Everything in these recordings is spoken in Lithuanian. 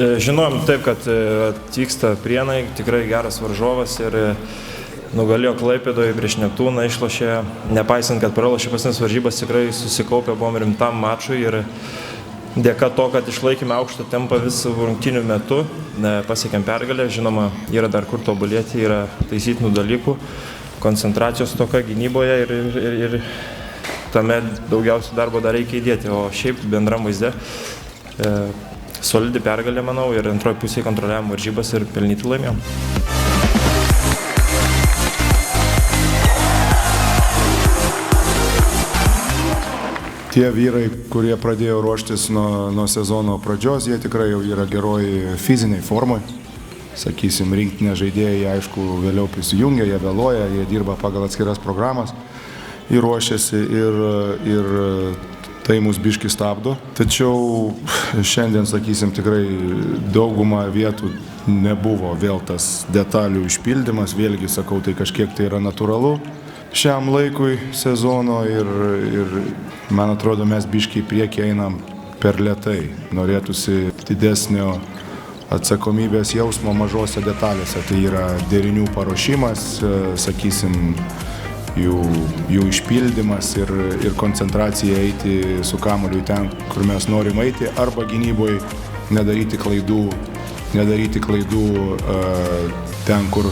Žinojom taip, kad atvyksta Prienai, tikrai geras varžovas ir nugalėjo Klaipėdoje prieš Neptūną, išlošė, nepaisant, kad pralošė paskutinės varžybas, tikrai susikaupę buvom rimtam mačui ir dėka to, kad išlaikėme aukštą tempą visų rungtynių metu, pasiekėm pergalę, žinoma, yra dar kur tobulėti, yra taisytinų dalykų, koncentracijos toka gynyboje ir tame daugiausiai darbo dar reikia įdėti, o šiaip bendram vaizde solidi pergalė, manau, ir antroji pusėje kontroliavom varžybas ir pelnyti laimėjom. Tie vyrai, kurie pradėjo ruoštis nuo sezono pradžios, jie tikrai jau yra geroj fiziniai formai. Sakysim, rinktinė žaidėjai, aišku, vėliau prisijungia, jie vėluoja, jie dirba pagal atskiras programas, jie ruošiasi ir tai mus biški stabdo. Tačiau šiandien, sakysim, tikrai dauguma vietų nebuvo vėl tas detalių išpildymas. Vėlgi, sakau, tai kažkiek tai yra natūralu šiam laikui sezono ir man atrodo, mes biški į priekį einam per lėtai. Norėtųsi didesnio atsakomybės jausmo mažose detalėse. Tai yra derinių paruošimas, sakysim, jų išpildymas ir koncentracija eiti su kamuoliu ten, kur mes norim eiti, arba gynyboje nedaryti klaidų ten, kur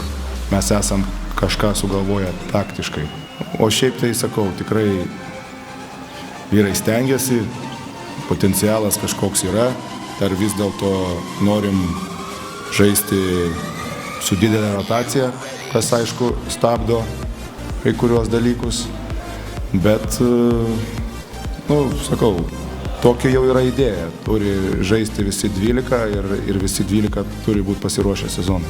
mes esam kažką sugalvoję taktiškai. O šiaip tai, sakau, tikrai vyrai stengiasi, potencialas kažkoks yra, dar vis dėlto norim žaisti su didelė rotacija, kas, aišku, stabdo kai kurios dalykus, bet, sakau, tokia jau yra idėja. Turi žaisti visi 12 ir visi 12 turi būti pasiruošę sezonui.